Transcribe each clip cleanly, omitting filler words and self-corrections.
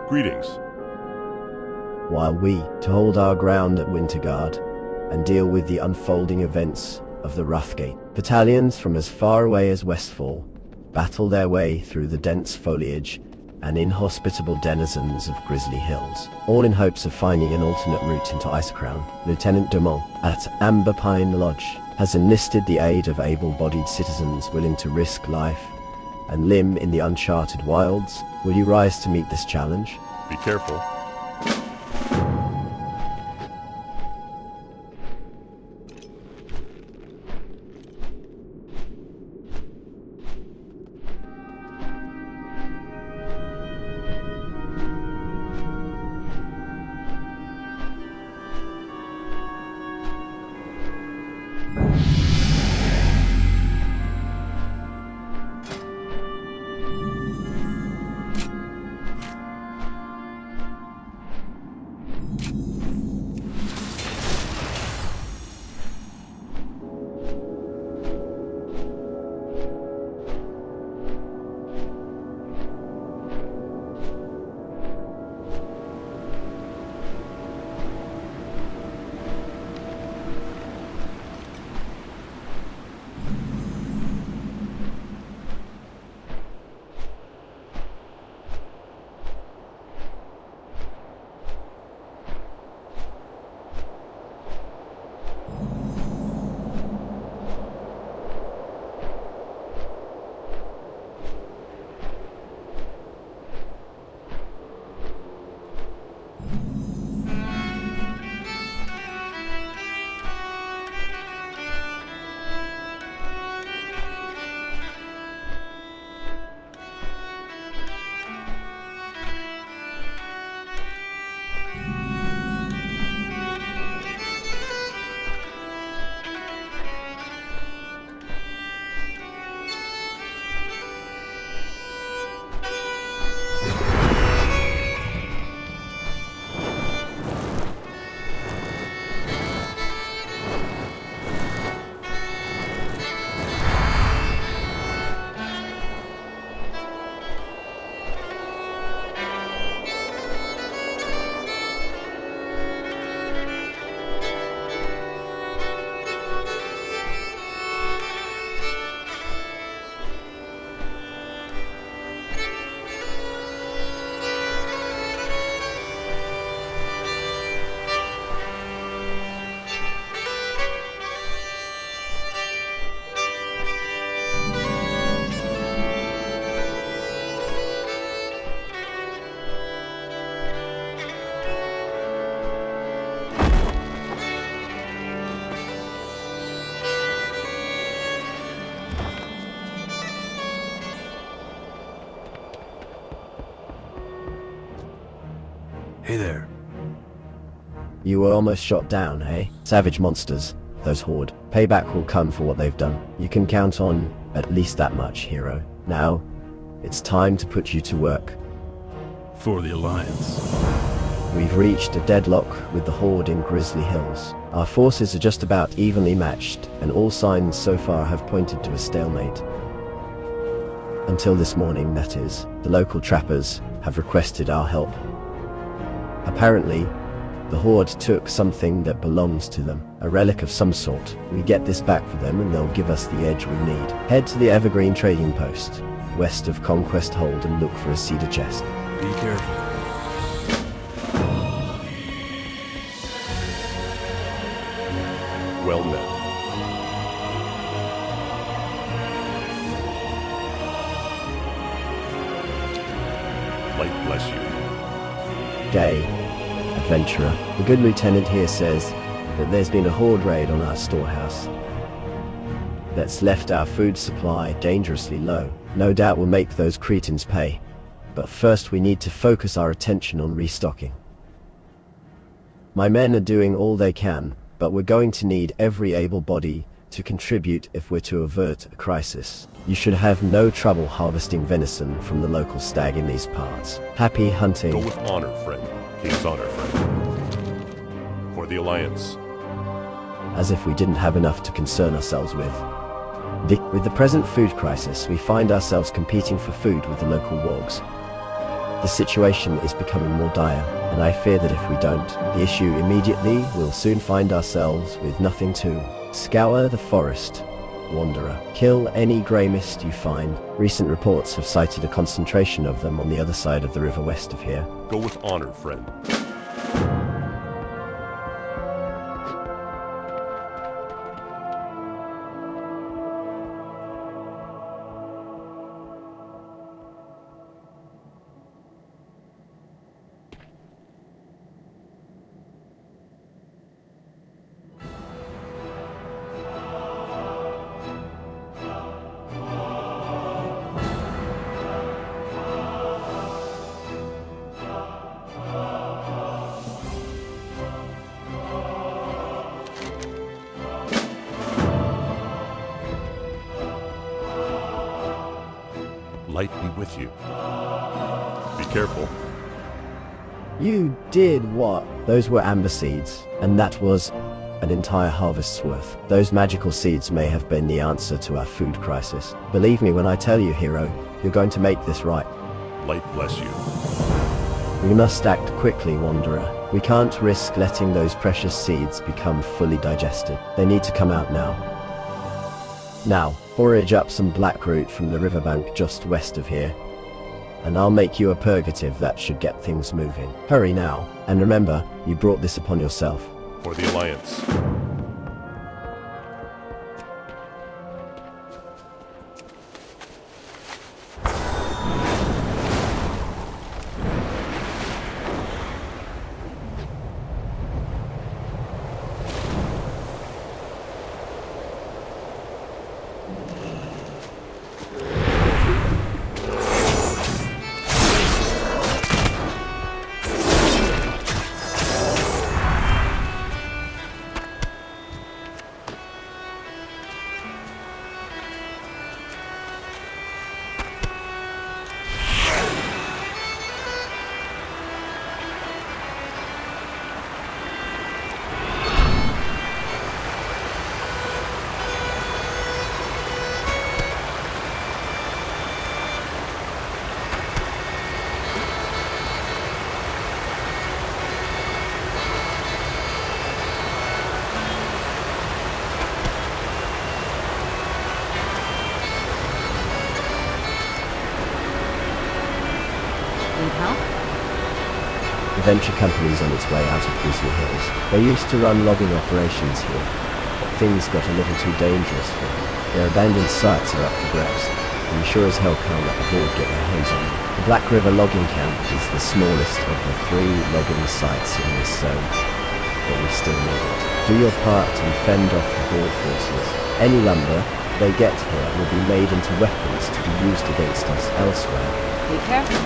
Greetings. While we to hold our ground at Winterguard and deal with the unfolding events of the Roughgate, battalions from as far away as Westfall battle their way through the dense foliage and inhospitable denizens of Grizzly Hills, all in hopes of finding an alternate route into Icecrown. Lieutenant Dumont at Amber Pine Lodge has enlisted the aid of able-bodied citizens willing to risk life and limb in the uncharted wilds. Will you rise to meet this challenge? Be careful. Hey there. You were almost shot down, eh? Savage monsters, those Horde. Payback will come for what they've done. You can count on at least that much, hero. Now, it's time to put you to work. For the Alliance. We've reached a deadlock with the Horde in Grizzly Hills. Our forces are just about evenly matched, and all signs so far have pointed to a stalemate. Until this morning, that is. The local trappers have requested our help. Apparently, the Horde took something that belongs to them, a relic of some sort. We get this back for them and they'll give us the edge we need. Head to the Evergreen Trading Post, west of Conquest Hold, and look for a cedar chest. Be careful. Well met. Light bless you. Gay, adventurer. The good lieutenant here says that there's been a Horde raid on our storehouse that's left our food supply dangerously low. No doubt we'll make those cretins pay. But first we need to focus our attention on restocking. My men are doing all they can, but we're going to need every able body to contribute if we're to avert a crisis. You should have no trouble harvesting venison from the local stag in these parts. Happy hunting. Go with honor, friend. King's honor, friend. For the Alliance. As if we didn't have enough to concern ourselves with. With the present food crisis, we find ourselves competing for food with the local wargs. The situation is becoming more dire, and I fear that if we don't, the issue immediately will soon find ourselves with nothing to. Scour the forest, Wanderer. Kill any grey mist you find. Recent reports have cited a concentration of them on the other side of the river west of here. Go with honor, friend. Light be with you. Be careful. You did what? Those were amber seeds, and that was an entire harvest's worth. Those magical seeds may have been the answer to our food crisis. Believe me when I tell you, hero, you're going to make this right. Light bless you. We must act quickly, Wanderer. We can't risk letting those precious seeds become fully digested. They need to come out now. Now, forage up some blackroot from the riverbank just west of here, and I'll make you a purgative that should get things moving. Hurry now, and remember, you brought this upon yourself. For the Alliance. The venture company's on its way out of Grizzly Hills. They used to run logging operations here, but things got a little too dangerous for them. Their abandoned sites are up for grabs, and we sure as hell can't let the Horde get their hands on them. The Black River logging camp is the smallest of the 3 logging sites in this zone, but we still need it. Do your part and fend off the Horde forces. Any lumber they get here will be made into weapons to be used against us elsewhere. Be careful.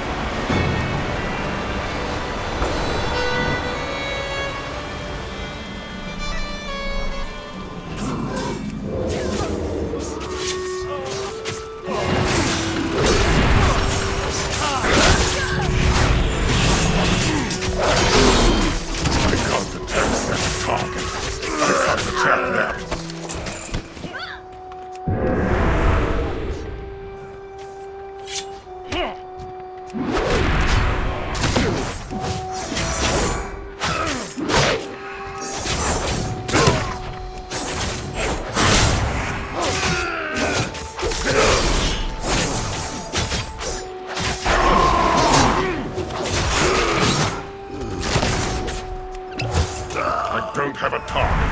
Don't have a target.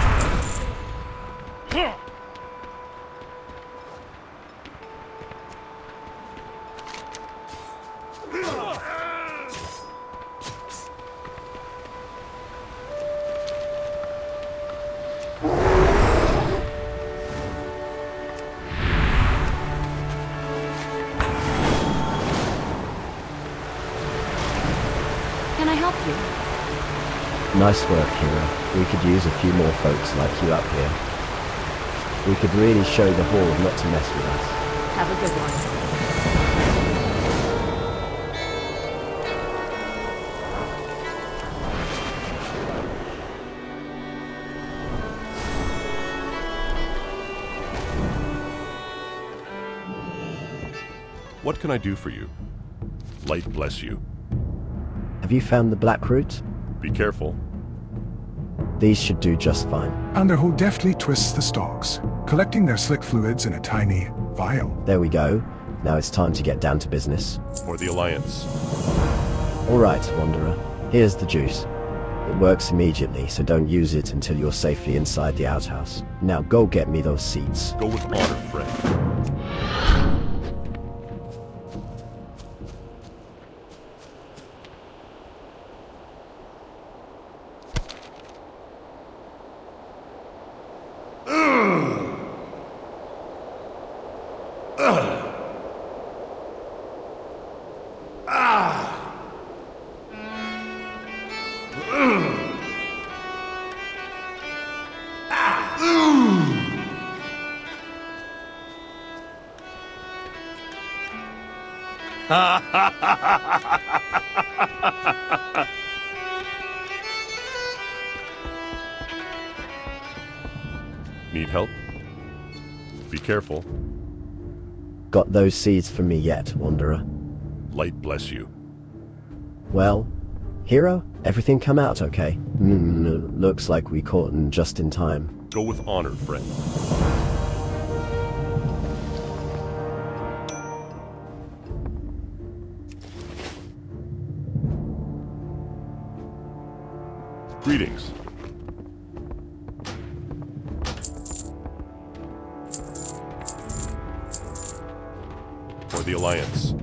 Can I help you? Nice work, hero. We could use a few more folks like you up here. We could really show the Horde not to mess with us. Have a good one. What can I do for you? Light bless you. Have you found the black root? Be careful. These should do just fine. Underhood deftly twists the stalks, collecting their slick fluids in a tiny vial. There we go. Now it's time to get down to business. For the Alliance. Alright, Wanderer. Here's the juice. It works immediately, so don't use it until you're safely inside the outhouse. Now go get me those seeds. Go with honor, friend. Need help? Be careful. Got those seeds for me yet, Wanderer? Light bless you. Well, Hero, everything come out okay? Looks like we caught 'em just in time. Go with honor, friend. Greetings. For the Alliance.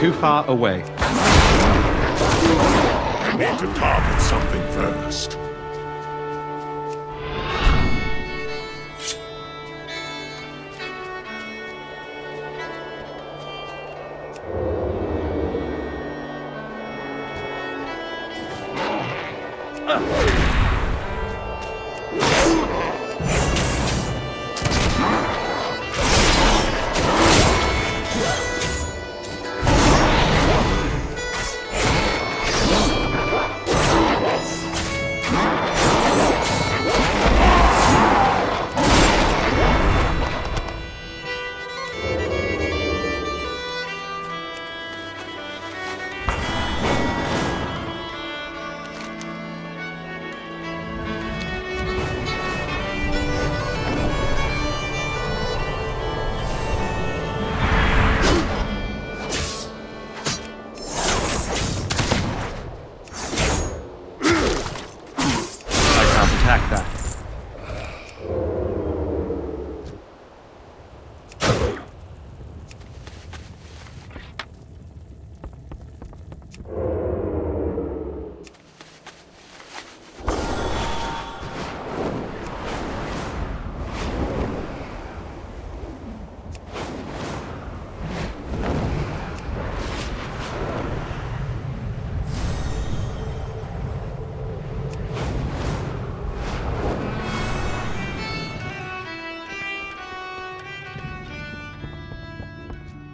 Too far away. I need to target something first.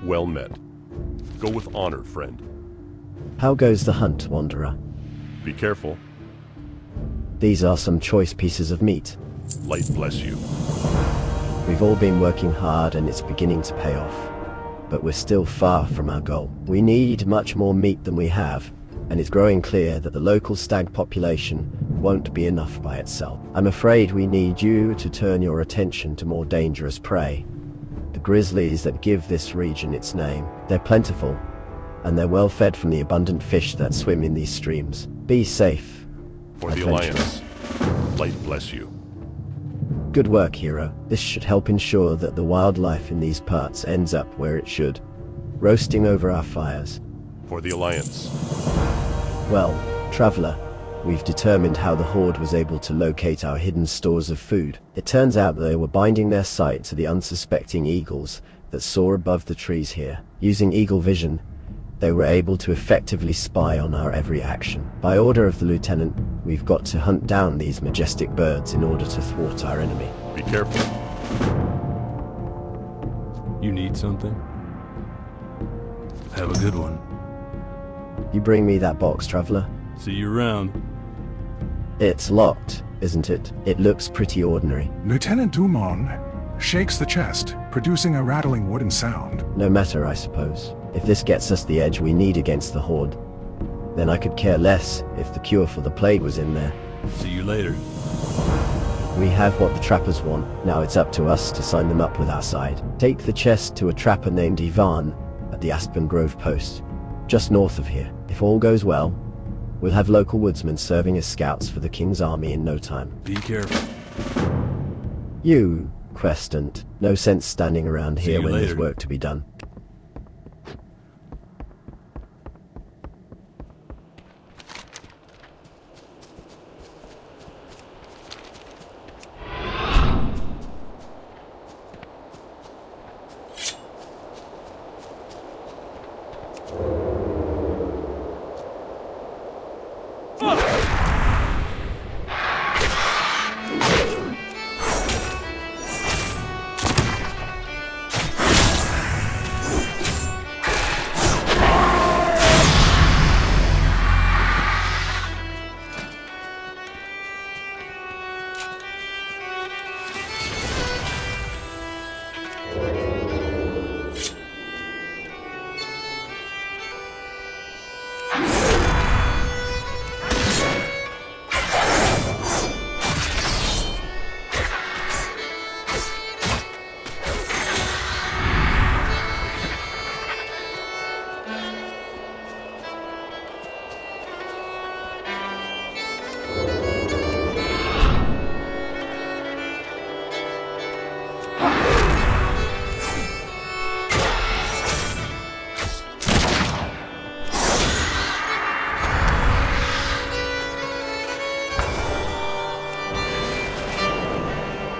Well met. Go with honor, friend. How goes the hunt, Wanderer? Be careful. These are some choice pieces of meat. Light bless you. We've all been working hard and it's beginning to pay off. But we're still far from our goal. We need much more meat than we have, and it's growing clear that the local stag population won't be enough by itself. I'm afraid we need you to turn your attention to more dangerous prey. The grizzlies that give this region its name. They're plentiful, and they're well fed from the abundant fish that swim in these streams. Be safe. For the adventurers. Alliance. Light bless you. Good work, hero. This should help ensure that the wildlife in these parts ends up where it should, roasting over our fires. For the Alliance. Well, traveler, we've determined how the Horde was able to locate our hidden stores of food. It turns out that they were binding their sight to the unsuspecting eagles that soar above the trees here. Using eagle vision, they were able to effectively spy on our every action. By order of the Lieutenant, we've got to hunt down these majestic birds in order to thwart our enemy. Be careful. You need something? Have a good one. You bring me that box, traveler? See you around. It's locked, isn't it? It looks pretty ordinary. Lieutenant Dumont shakes the chest, producing a rattling wooden sound. No matter, I suppose. If this gets us the edge we need against the Horde, then I could care less if the cure for the plague was in there. See you later. We have what the trappers want. Now it's up to us to sign them up with our side. Take the chest to a trapper named Ivan at the Aspen Grove post, just north of here. If all goes well, we'll have local woodsmen serving as scouts for the King's army in no time. Be careful. You, Questant, no sense standing around See here you when there's later. work to be done.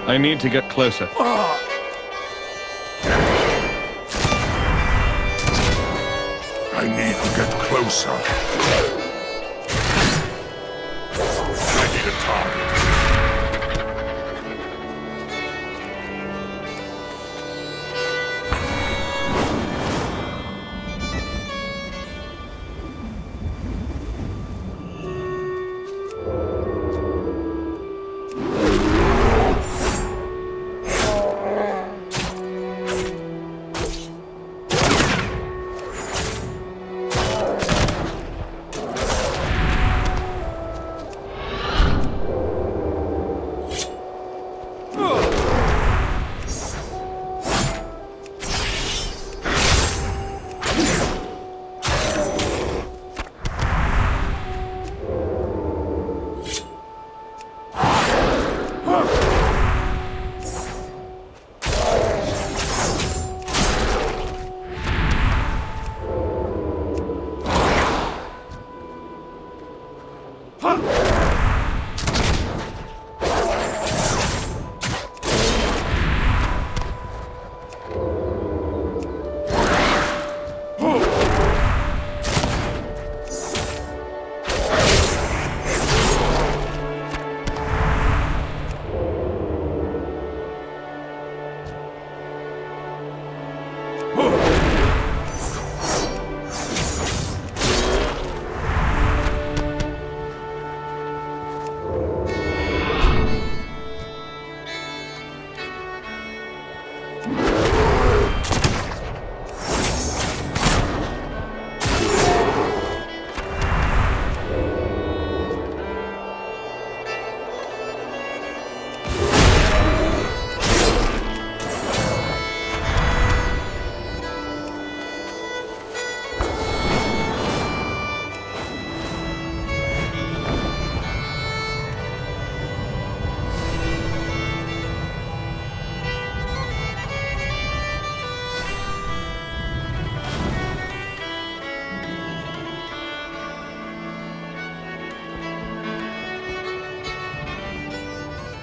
I need to get closer. I need to get closer. I need a target.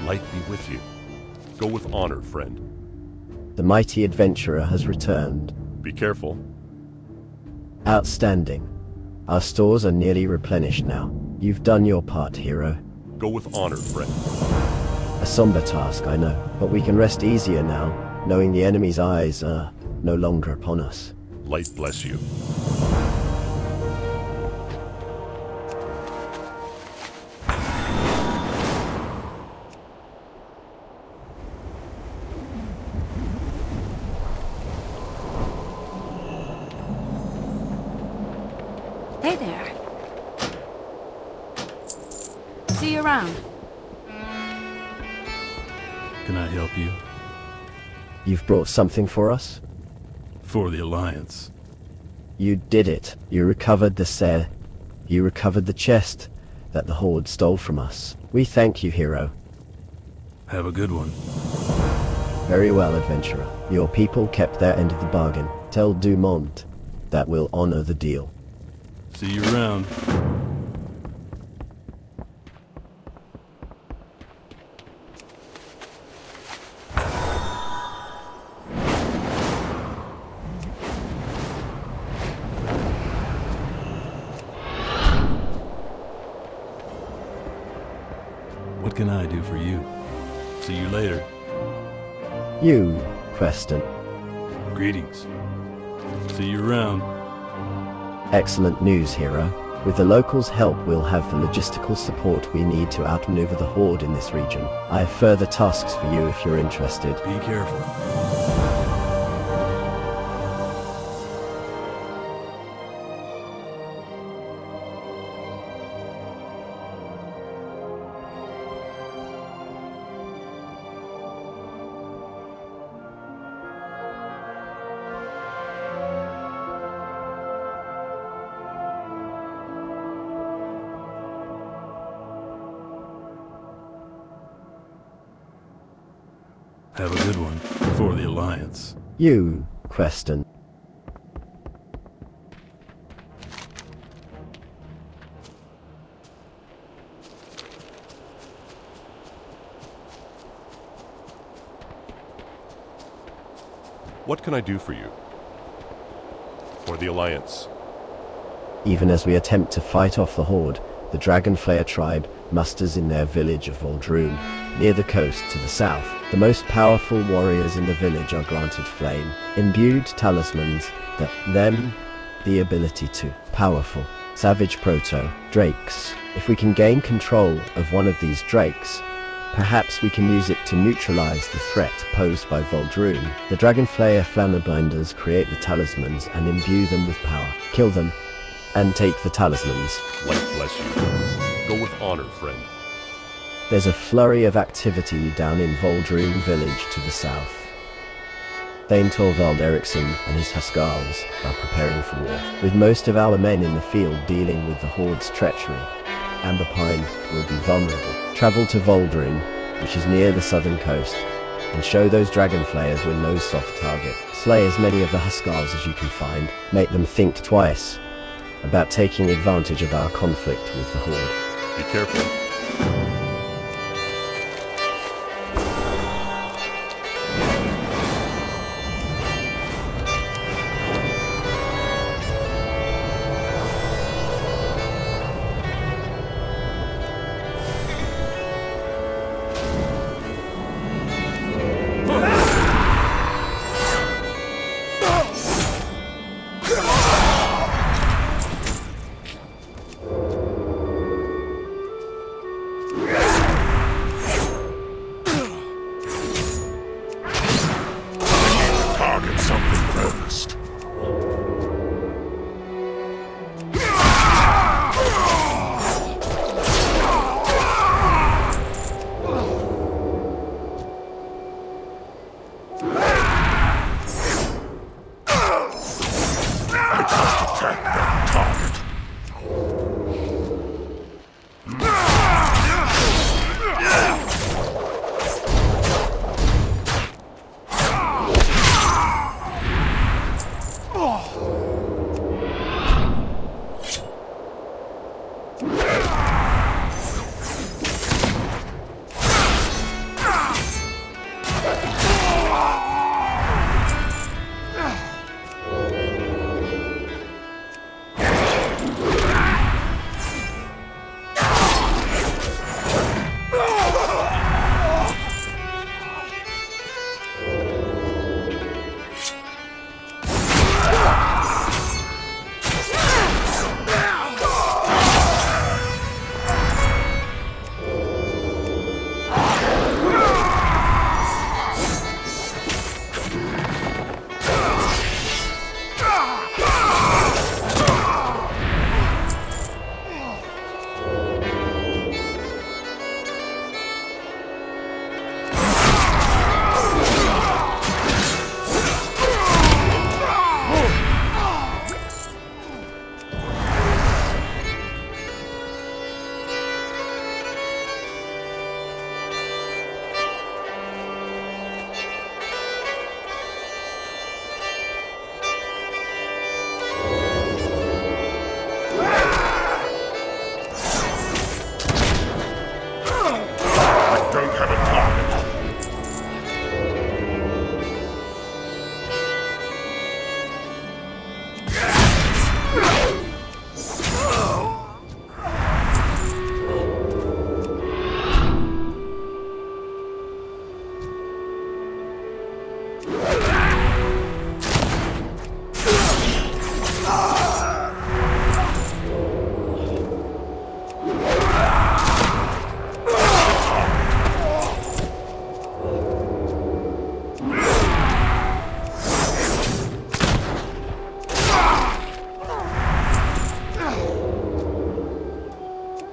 Light be with you. Go with honor, friend. The mighty adventurer has returned. Be careful. Outstanding. Our stores are nearly replenished now. You've done your part, hero. Go with honor, friend. A somber task, I know, but we can rest easier now, knowing the enemy's eyes are no longer upon us. Light bless you. Hey there. See you around. Can I help you? You've brought something for us? For the Alliance. You did it. You recovered You recovered the chest that the Horde stole from us. We thank you, hero. Have a good one. Very well, adventurer. Your people kept their end of the bargain. Tell Dumont that we'll honor the deal. See you around. What can I do for you? See you later. You, Preston. Greetings. See you around. Excellent news, hero. With the locals' help, we'll have the logistical support we need to outmaneuver the Horde in this region. I have further tasks for you if you're interested. Be careful. Have a good one. For the Alliance. You, Preston. What can I do for you? For the Alliance. Even as we attempt to fight off the Horde, the Dragonflayer tribe musters in their village of Voldroon, near the coast to the south. The most powerful warriors in the village are granted flame, imbued talismans that them the ability to powerful savage proto drakes. If we can gain control of one of these drakes, perhaps we can use it to neutralize the threat posed by Voldroon. The Dragonflayer Flammerbinders create the talismans and imbue them with power. Kill them and take the talismans. Light bless you. Go with honor, friend. There's a flurry of activity down in Voldroon village to the south. Thane Torvald Eriksson and his Huskars are preparing for war, with most of our men in the field dealing with the Horde's treachery. Amber Pine will be vulnerable. Travel to Voldroon, which is near the southern coast, and show those Dragonflayers we're no soft target. Slay as many of the Huskars as you can find. Make them think twice about taking advantage of our conflict with the Horde. Be careful.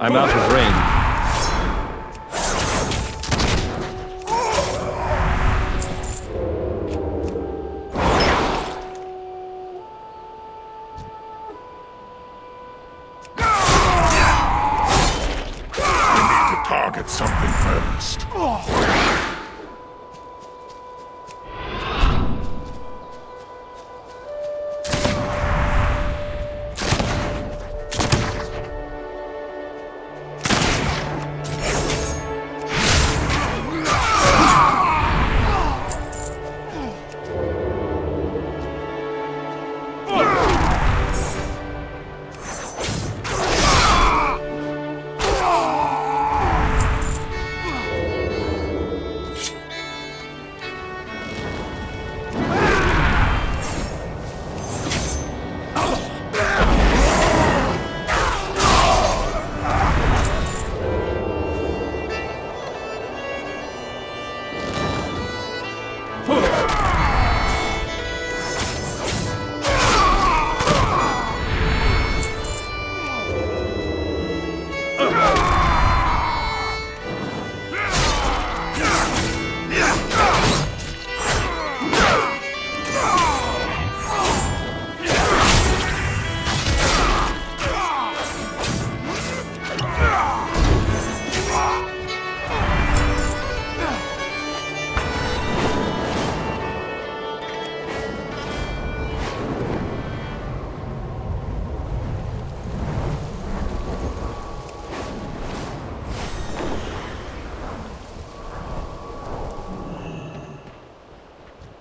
I'm out of range. Target something first.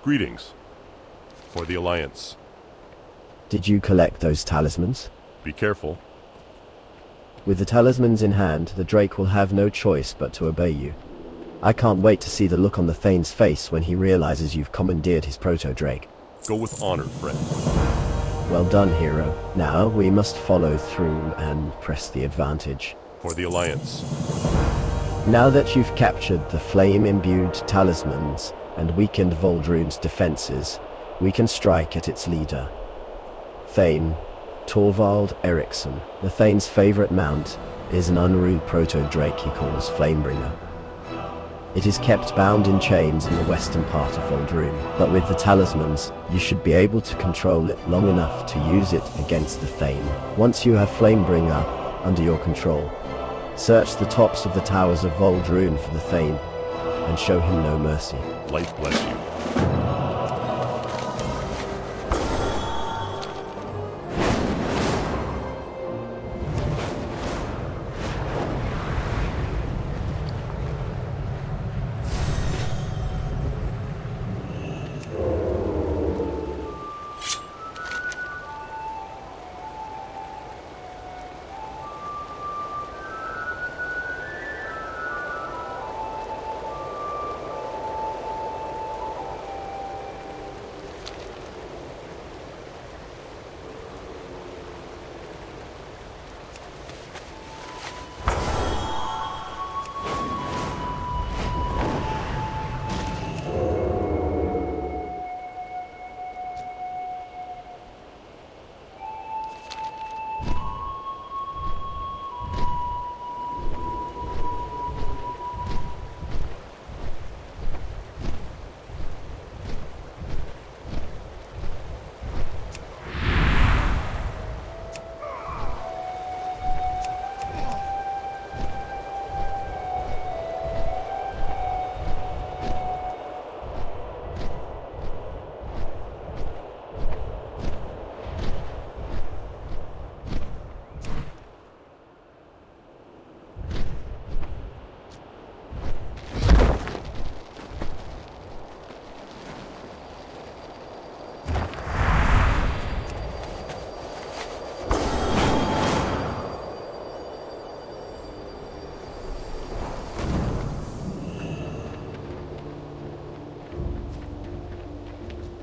Greetings. For the Alliance. Did you collect those talismans? Be careful. With the talismans in hand, the Drake will have no choice but to obey you. I can't wait to see the look on the Thane's face when he realizes you've commandeered his proto-Drake. Go with honor, friend. Well done, hero. Now we must follow through and press the advantage. For the Alliance. Now that you've captured the flame-imbued talismans and weakened Voldrune's defenses, we can strike at its leader. Thane, Torvald Eriksson, the Thane's favorite mount, is an unruly proto-Drake he calls Flamebringer. It is kept bound in chains in the western part of Voldrune, but with the talismans, you should be able to control it long enough to use it against the Thane. Once you have Flamebringer under your control, search the tops of the towers of Voldrune for the Thane, and show him no mercy. Light bless you.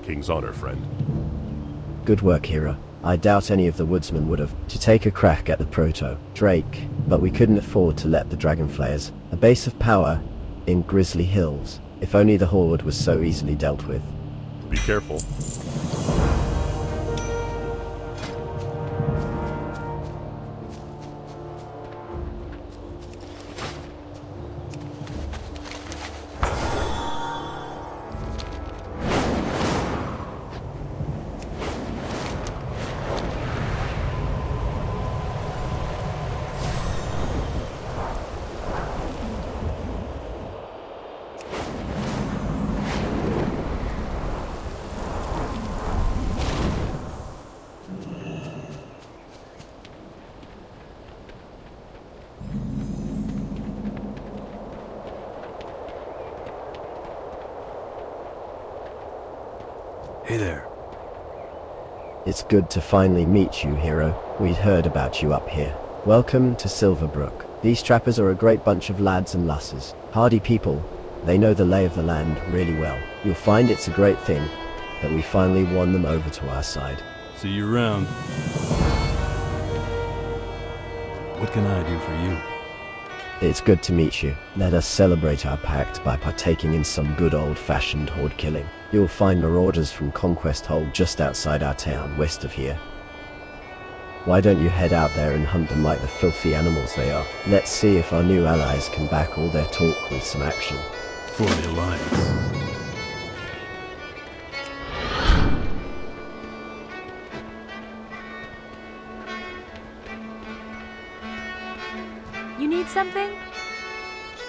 king's honor, friend. Good work, hero. I doubt any of the woodsmen would have to take a crack at the proto Drake, but we couldn't afford to let the Dragonflayers, a base of power in Grizzly Hills. If only the Horde was so easily dealt with. Be careful. Hey there. It's good to finally meet you, hero. We'd heard about you up here. Welcome to Silverbrook. These trappers are a great bunch of lads and lasses. Hardy people. They know the lay of the land really well. You'll find it's a great thing that we finally won them over to our side. See you around. What can I do for you? It's good to meet you. Let us celebrate our pact by partaking in some good old-fashioned horde killing. You'll find marauders from Conquest Hold just outside our town, west of here. Why don't you head out there and hunt them like the filthy animals they are? Let's see if our new allies can back all their talk with some action. For the Alliance. You need something?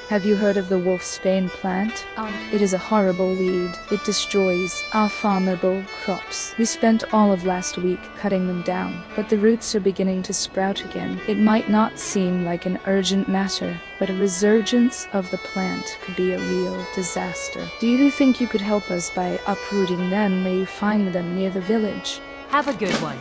Have you heard of the wolfsbane plant? It is a horrible weed. It destroys our farmable crops. We spent all of last week cutting them down, but the roots are beginning to sprout again. It might not seem like an urgent matter, but a resurgence of the plant could be a real disaster. Do you think you could help us by uprooting them where you find them near the village? Have a good one.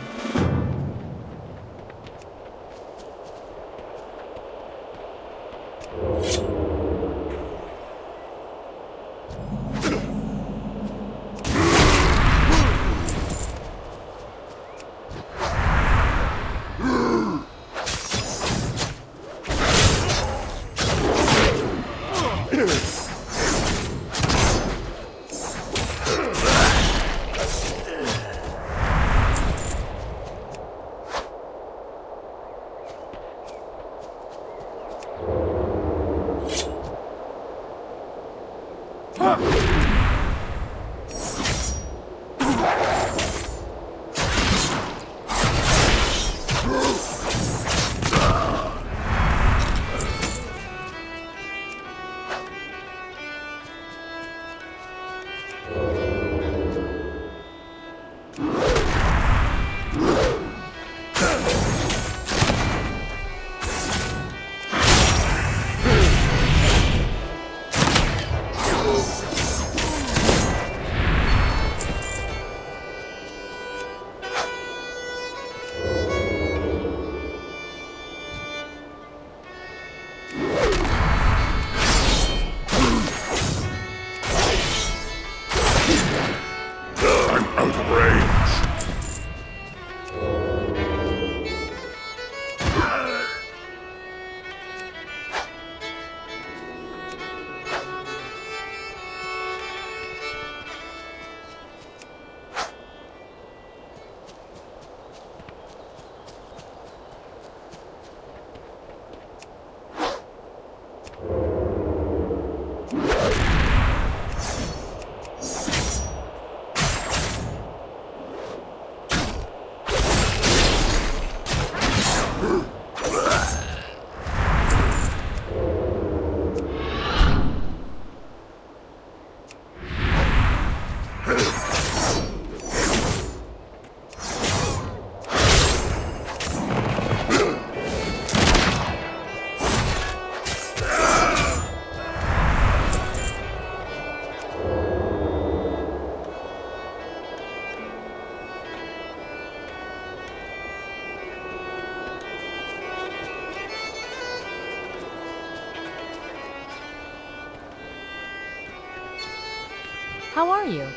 How are you?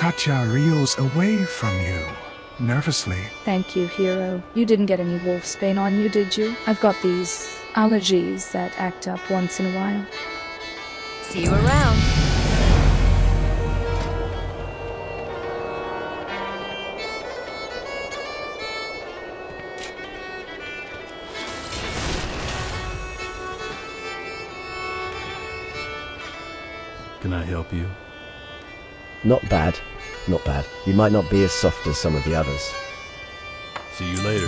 Katya reels away from you, nervously. Thank you, hero. You didn't get any wolfsbane on you, did you? I've got these allergies that act up once in a while. See you around. Can I help you? Not bad. Not bad. You might not be as soft as some of the others. See you later.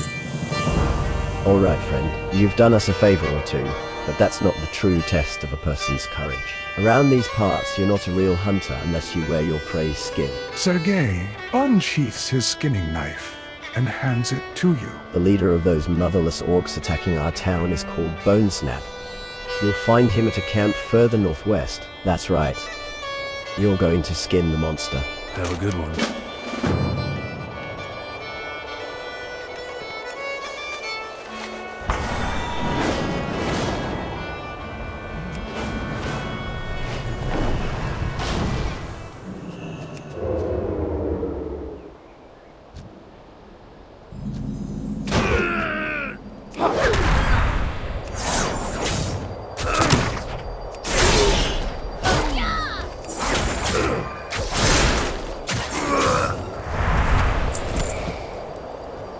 All right, friend. You've done us a favor or two, but that's not the true test of a person's courage. Around these parts, you're not a real hunter unless you wear your prey's skin. Sergei unsheaths his skinning knife and hands it to you. The leader of those motherless orcs attacking our town is called Bonesnap. You'll find him at a camp further northwest. That's right. You're going to skin the monster. Have a good one.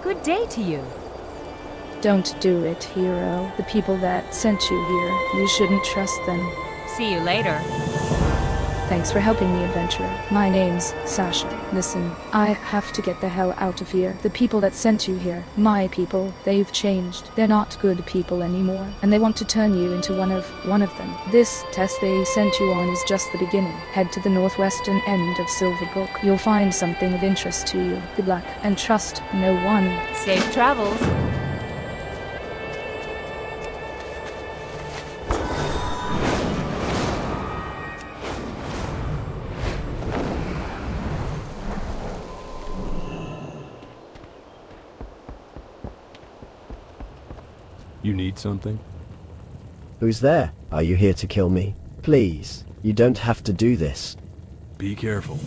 Good day to you. Don't do it, hero. The people that sent you here, you shouldn't trust them. See you later. Thanks for helping me, adventurer. My name's Sasha. Listen, I have to get the hell out of here. The people that sent you here, my people, they've changed. They're not good people anymore, and they want to turn you into one of them. This test they sent you on is just the beginning. Head to the northwestern end of Silverbrook. You'll find something of interest to you. Good luck, and trust no one. Safe travels. You need something? Who's there? Are you here to kill me? Please, you don't have to do this. Be careful.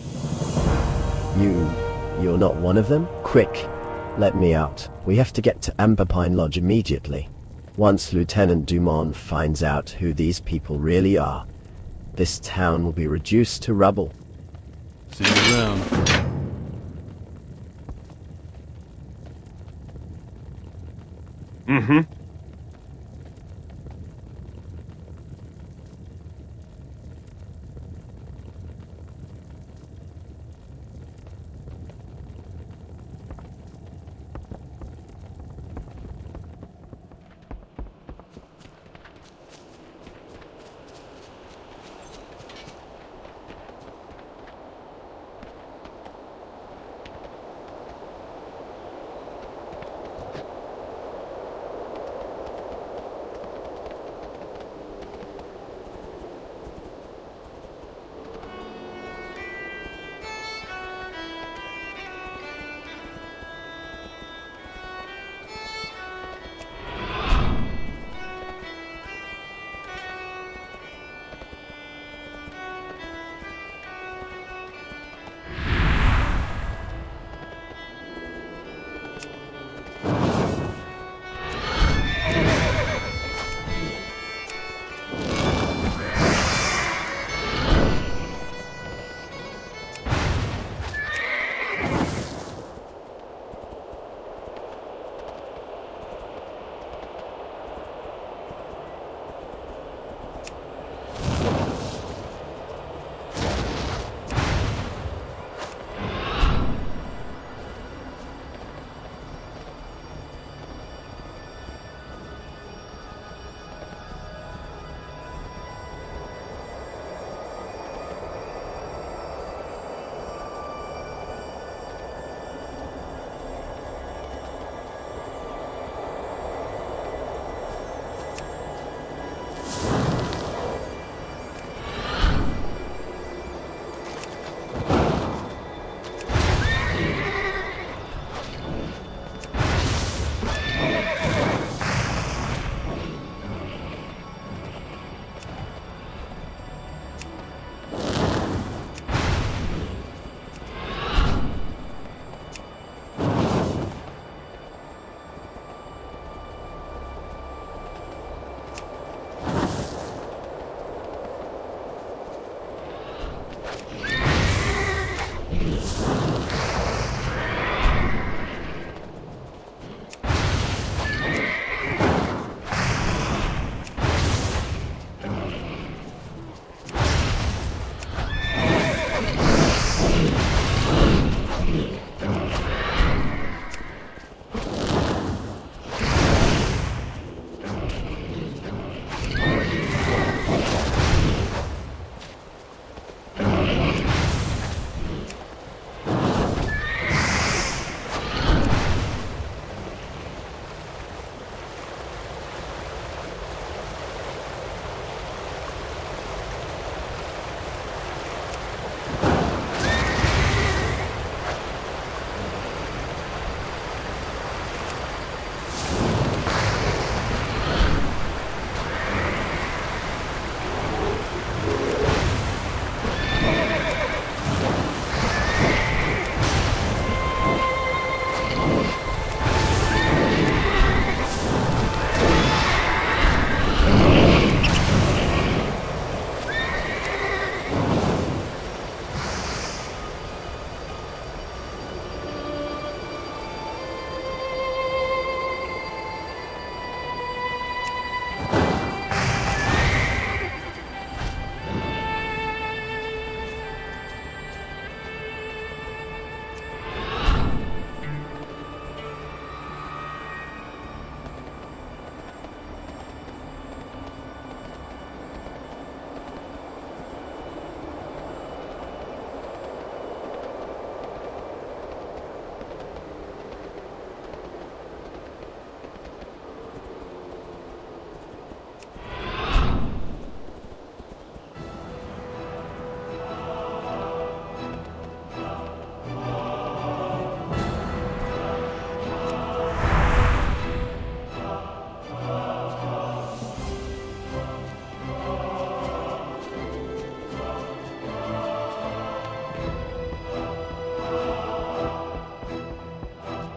You're not one of them? Quick, let me out. We have to get to Amberpine Lodge immediately. Once Lieutenant Dumont finds out who these people really are, this town will be reduced to rubble. See you around. Mm-hmm.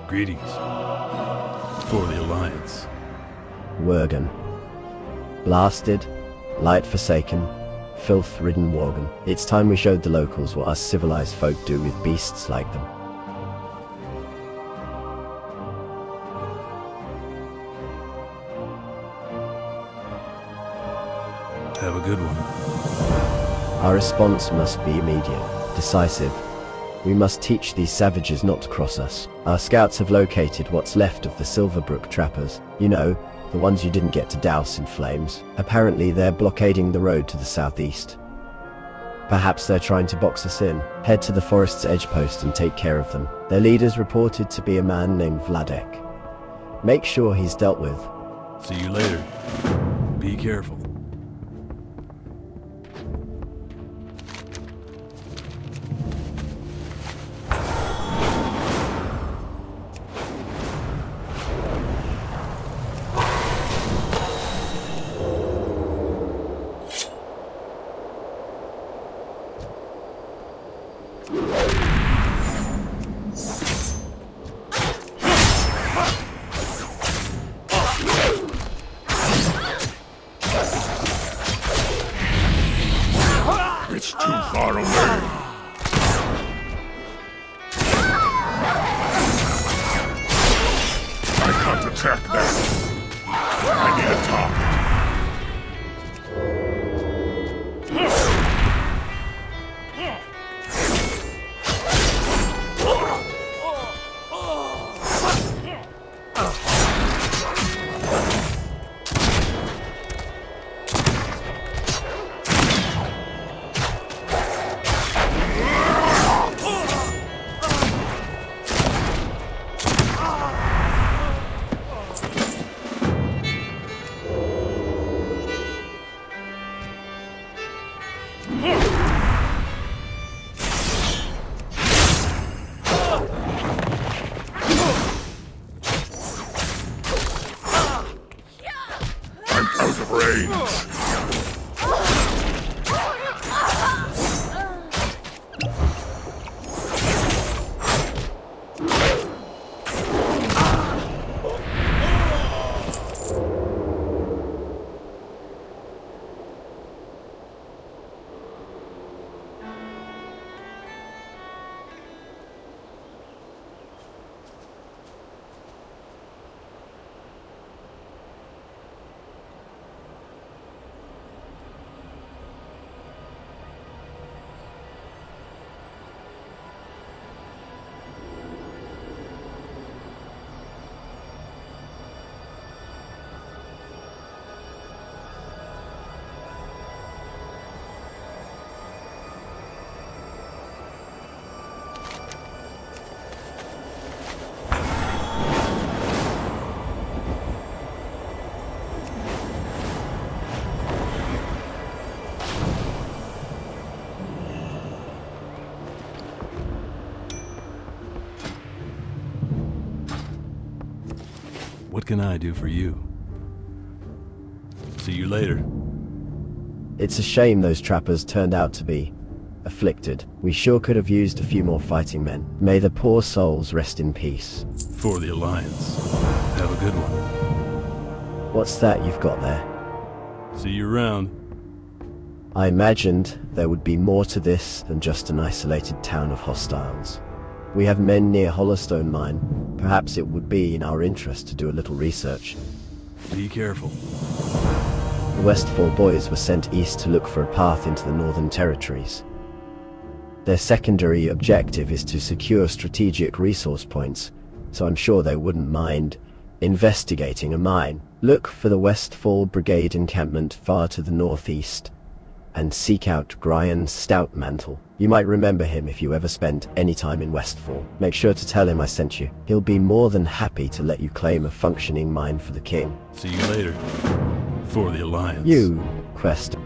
Greetings. For the Alliance. Worgen. Blasted, light-forsaken, filth-ridden Worgen. It's time we showed the locals what us civilized folk do with beasts like them. Have a good one. Our response must be immediate, decisive. We must teach these savages not to cross us. Our scouts have located what's left of the Silverbrook trappers. You know, the ones you didn't get to douse in flames. Apparently they're blockading the road to the southeast. Perhaps they're trying to box us in. Head to the forest's edge post and take care of them. Their leader's reported to be a man named Vladek. Make sure he's dealt with. See you later. Be careful. It's too far away. I can't attack them. I need a target. I'm out of range. What can I do for you? See you later. It's a shame those trappers turned out to be afflicted. We sure could have used a few more fighting men. May the poor souls rest in peace. For the Alliance. Have a good one. What's that you've got there? See you around. I imagined there would be more to this than just an isolated town of hostiles. We have men near Hollowstone Mine. Perhaps it would be in our interest to do a little research. Be careful. The Westfall boys were sent east to look for a path into the Northern Territories. Their secondary objective is to secure strategic resource points, so I'm sure they wouldn't mind investigating a mine. Look for the Westfall Brigade encampment far to the northeast, and seek out Gryan's Stoutmantle. You might remember him if you ever spent any time in Westfall. Make sure to tell him I sent you. He'll be more than happy to let you claim a functioning mine for the king. See you later. For the Alliance. You, Quest.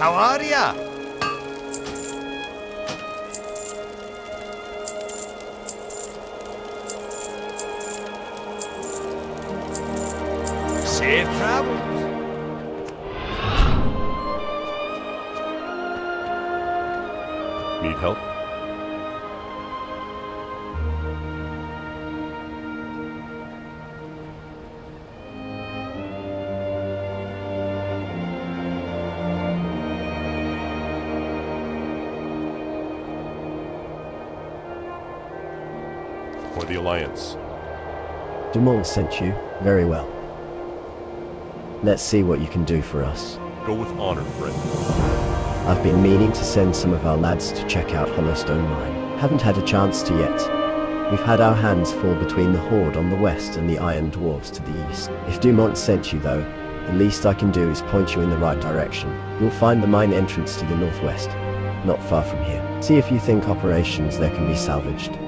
How are ya? Safe travels. Need help? For the Alliance. Dumont sent you. Very well. Let's see what you can do for us. Go with honor, friend. I've been meaning to send some of our lads to check out Hollowstone Mine. Haven't had a chance to yet. We've had our hands full between the Horde on the west and the Iron Dwarves to the east. If Dumont sent you, though, the least I can do is point you in the right direction. You'll find the mine entrance to the northwest, not far from here. See if you think operations there can be salvaged.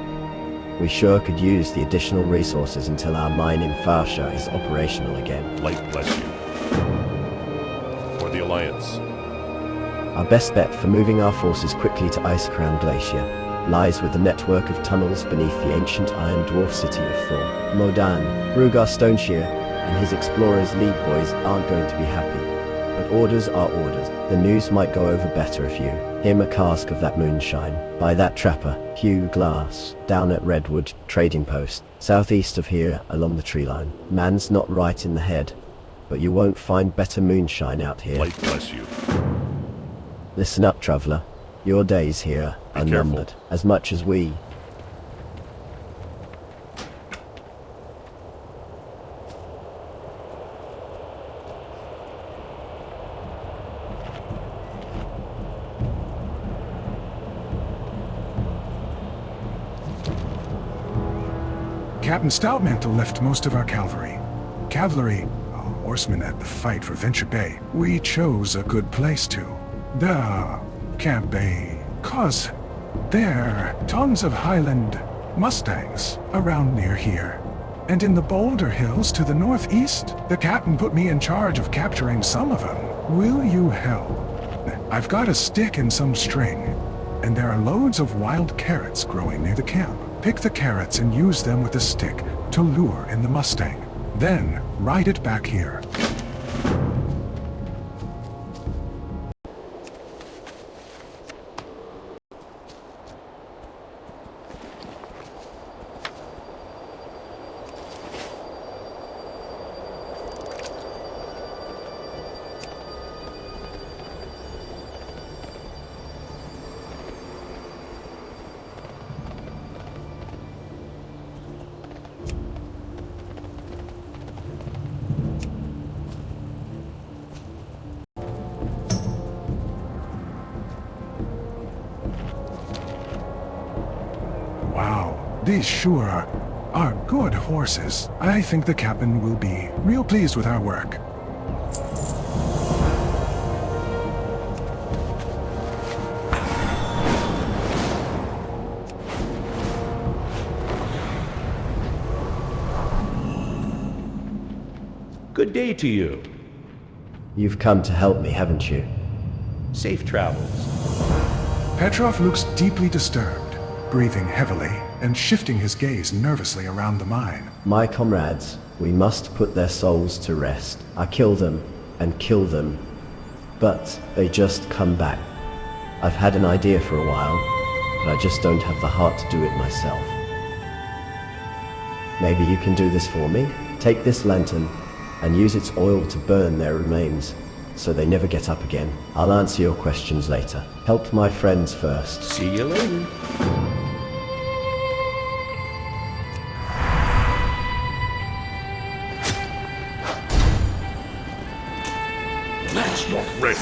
We sure could use the additional resources until our mine in Farsha is operational again. Light bless you. For the Alliance. Our best bet for moving our forces quickly to Icecrown Glacier lies with the network of tunnels beneath the ancient Iron Dwarf city of Thor. Modan, Brugar Stoneshear, and his explorers lead boys aren't going to be happy. But orders are orders. The news might go over better if you him a cask of that moonshine by that trapper, Hugh Glass, down at Redwood Trading Post, southeast of here along the tree line. Man's not right in the head, but you won't find better moonshine out here. Light bless you. Listen up, traveller. Your days here are numbered, as much as we. Captain Stoutmantle left most of our cavalry. Horsemen at the fight for Venture Bay. We chose a good place to. The Camp Bay, 'cause there are tons of Highland Mustangs around near here. And in the Boulder Hills to the northeast, the captain put me in charge of capturing some of them. Will you help? I've got a stick and some string, and there are loads of wild carrots growing near the camp. Pick the carrots and use them with the stick to lure in the Mustang. Then, ride it back here. Wow, these sure are good horses. I think the captain will be real pleased with our work. Good day to you. You've come to help me, haven't you? Safe travels. Petrov looks deeply disturbed, breathing heavily and shifting his gaze nervously around the mine. My comrades, we must put their souls to rest. I kill them and kill them, but they just come back. I've had an idea for a while, but I just don't have the heart to do it myself. Maybe you can do this for me? Take this lantern and use its oil to burn their remains, so they never get up again. I'll answer your questions later. Help my friends first. See you later. That's not ready.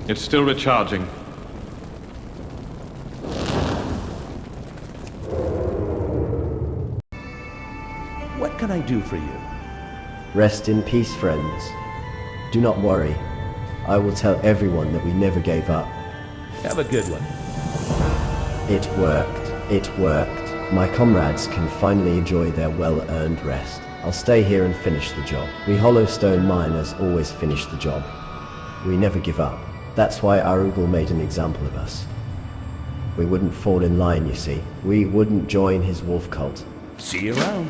It's still recharging. can I do for you? Rest in peace, friends. Do not worry. I will tell everyone that we never gave up. Have a good one. It worked. It worked. My comrades can finally enjoy their well-earned rest. I'll stay here and finish the job. We Hollowstone miners always finish the job. We never give up. That's why Arugel made an example of us. We wouldn't fall in line, you see. We wouldn't join his wolf cult. See you around.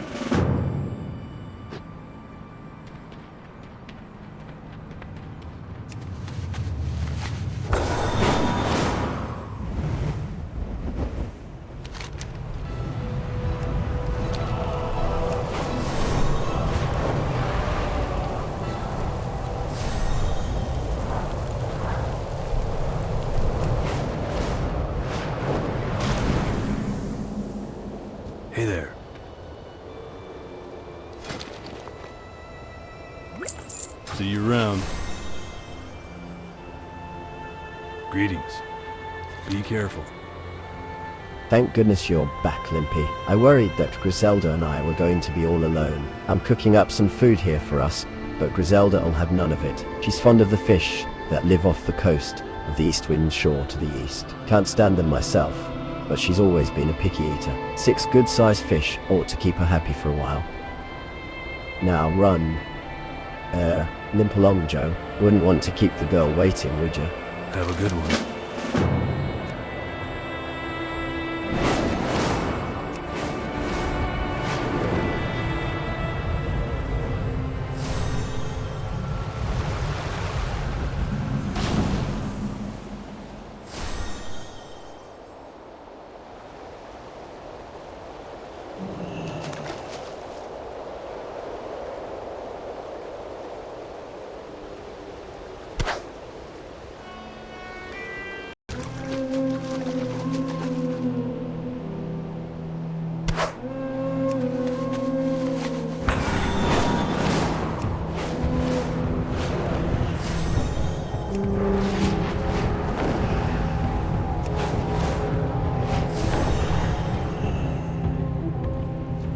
Hey there. See you around. Greetings. Be careful. Thank goodness you're back, Limpy. I worried that Griselda and I were going to be all alone. I'm cooking up some food here for us, but Griselda will have none of it. She's fond of the fish that live off the coast of the Eastwind Shore to the east. Can't stand them myself, but she's always been a picky eater. 6 good-sized fish ought to keep her happy for a while. Now run. Limp along, Joe. Wouldn't want to keep the girl waiting, would you? Have a good one.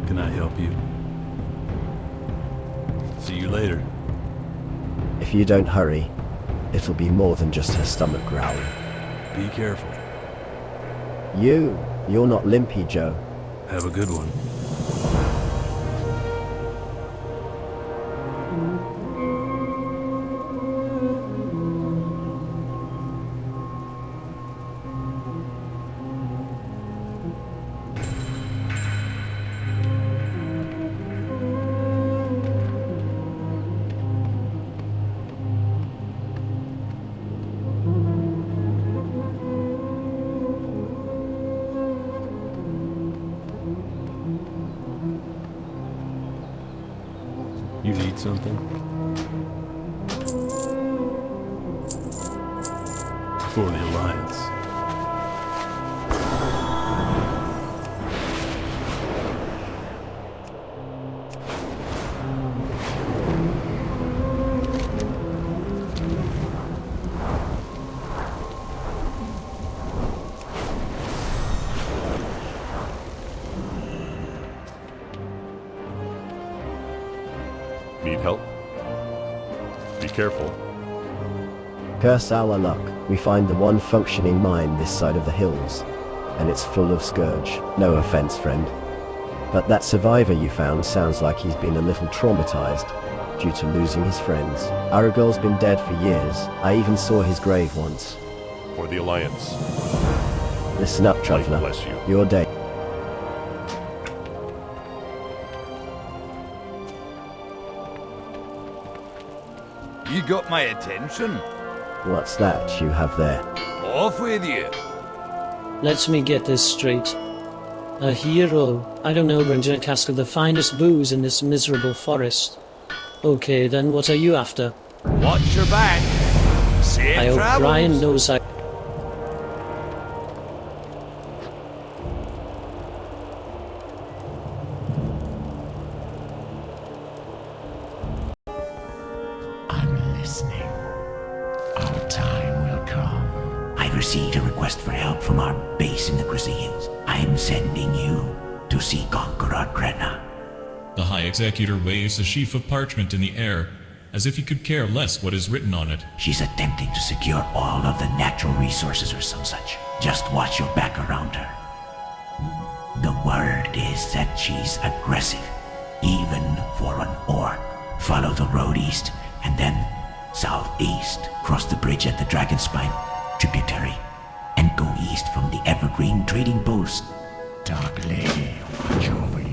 Can I help you? See you later. If you don't hurry, it'll be more than just her stomach growling. Be careful. You're not Limpy, Joe. Have a good one. You need something? For the Alliance. Need help? Be careful. Curse our luck. We find the one functioning mine this side of the hills, and it's full of scourge. No offense, friend. But that survivor you found sounds like he's been a little traumatized due to losing his friends. Aragorn's been dead for years. I even saw his grave once. For the Alliance. Listen up, traveler. bless you. Your day. You got my attention. What's that you have there? Off with you. Let me get this straight. A hero. I don't know, Ranger cask of the finest booze in this miserable forest. Okay, then what are you after? Watch your back. Safe I hope travels. Brian knows I... I'm listening. Our time will come. I received a request for help from our base in the Grizzly Hills. I am sending you to see Conqueror Krenna. The High Executor waves a sheaf of parchment in the air, as if he could care less what is written on it. She's attempting to secure all of the natural resources or some such. Just watch your back around her. The word is that she's aggressive, even for an orc. Follow the road east, and then southeast. Cross the bridge at the Dragonspine tributary, and go east from the Evergreen Trading Post. Dark Lady, watch over you.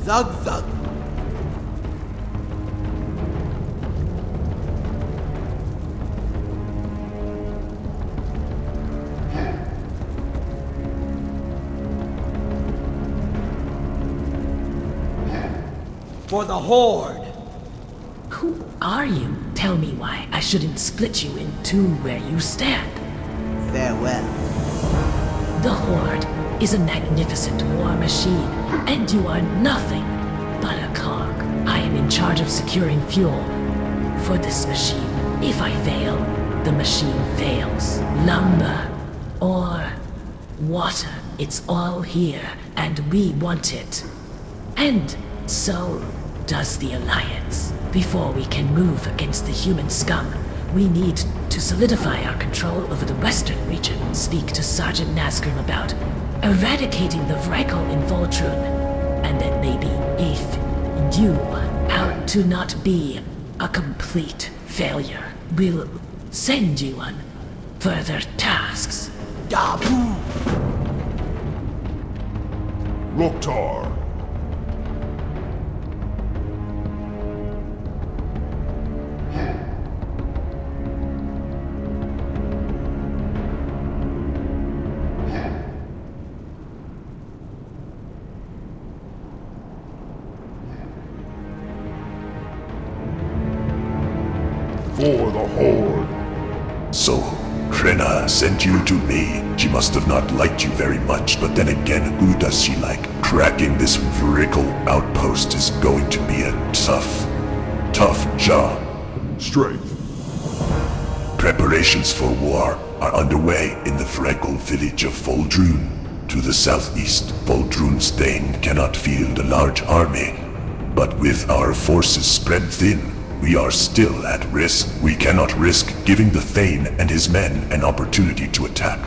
Zug zug. For the Horde. Who are you? Tell me why I shouldn't split you in two where you stand. Farewell. The Horde is a magnificent war machine, and you are nothing but a cog. I am in charge of securing fuel for this machine. If I fail, the machine fails. Lumber or water, it's all here, and we want it. And so does the Alliance. Before we can move against the human scum, we need to solidify our control over the western region. Speak to Sergeant Nazgrim about eradicating the Vrykul in Voltrun, and then maybe, if you out to not be a complete failure, we'll send you on further tasks. Dabu! Loktar. For the Horde. So, Krenna sent you to me. She must have not liked you very much, but then again, who does she like? Cracking this Vrykul outpost is going to be a tough job. Strength. Preparations for war are underway in the Vrykul village of Voldrun. To the southeast, Voldrun's Thane cannot field a large army, but with our forces spread thin, we are still at risk. We cannot risk giving the Thane and his men an opportunity to attack,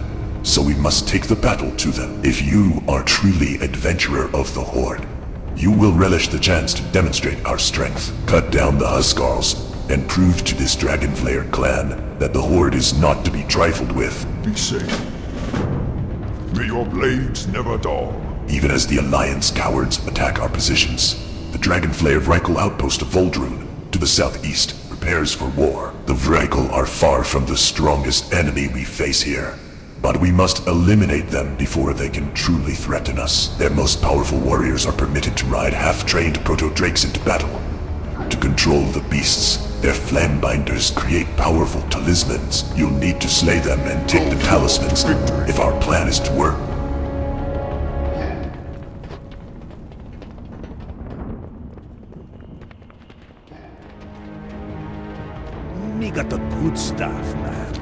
so we must take the battle to them. If you are truly adventurer of the Horde, you will relish the chance to demonstrate our strength, cut down the Huskarls, and prove to this Dragonflayer clan that the Horde is not to be trifled with. Be safe. May your blades never dull. Even as the Alliance cowards attack our positions, the Dragonflayer Vrykul outpost of Voldrun to the southeast prepares for war. The Vrykul are far from the strongest enemy we face here, but we must eliminate them before they can truly threaten us. Their most powerful warriors are permitted to ride half-trained proto-drakes into battle. To control the beasts, their flambinders create powerful talismans. You'll need to slay them and take the talismans if our plan is to work. Me got the good stuff, man.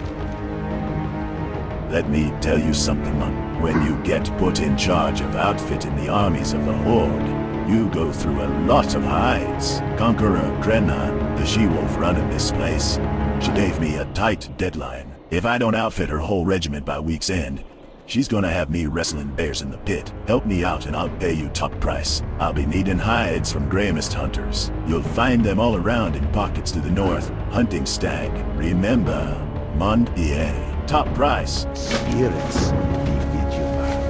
Let me tell you something, Monk. When you get put in charge of outfitting the armies of the Horde, you go through a lot of hides. Conqueror Krenna, the she-wolf running this place, she gave me a tight deadline. If I don't outfit her whole regiment by week's end, she's gonna have me wrestling bears in the pit. Help me out and I'll pay you top price. I'll be needing hides from Greyemist hunters. You'll find them all around in pockets to the north, hunting stag. Remember, Mondier, top price. Spirits be with you, man.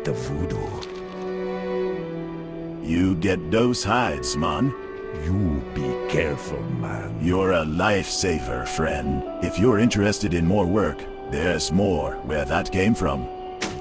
the voodoo. You get those hides, man. You be careful, man. You're a lifesaver, friend. If you're interested in more work, there's more where that came from.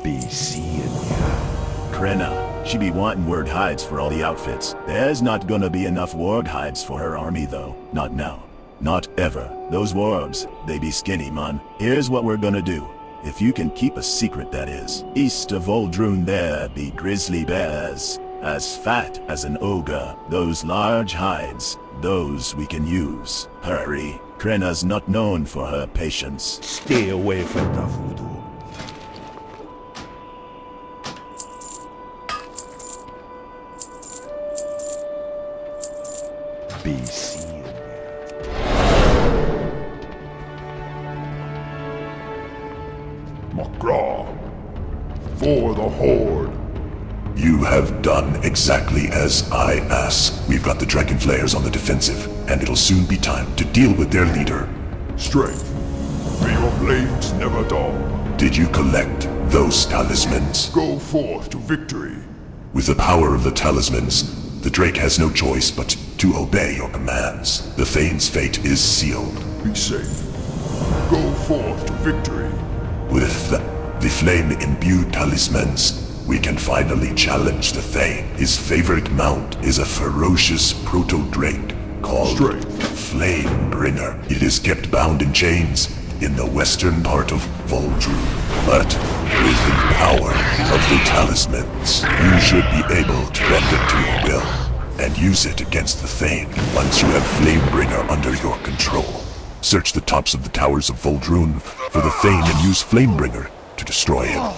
Be seeing ya. Krenna, she be wanting warg hides for all the outfits. There's not gonna be enough warg hides for her army, though. Not now. Not ever. Those wargs, they be skinny, man. Here's what we're gonna do. If you can keep a secret, that is. East of Voldrun there be grizzly bears. As fat as an ogre. Those large hides, those we can use. Hurry. Krenna's not known for her patience. Stay away from the voodoo. Be seeing ya. Magraw, for the Horde. You have done exactly as I asked. We've got the Dragon Flayers on the defensive, and it'll soon be time to deal with their leader. Strength, may your blades never dull. Did you collect those talismans? Go forth to victory. With the power of the talismans, the Drake has no choice but to obey your commands. The Thane's fate is sealed. Be safe. Go forth to victory. With the flame-imbued talismans, we can finally challenge the Thane. His favorite mount is a ferocious proto-drake called Flamebringer. It is kept bound in chains in the western part of Voldrun. But with the power of the talismans, you should be able to bend it to your will and use it against the Thane once you have Flamebringer under your control. Search the tops of the towers of Voldrun for the Thane and use Flamebringer to destroy him.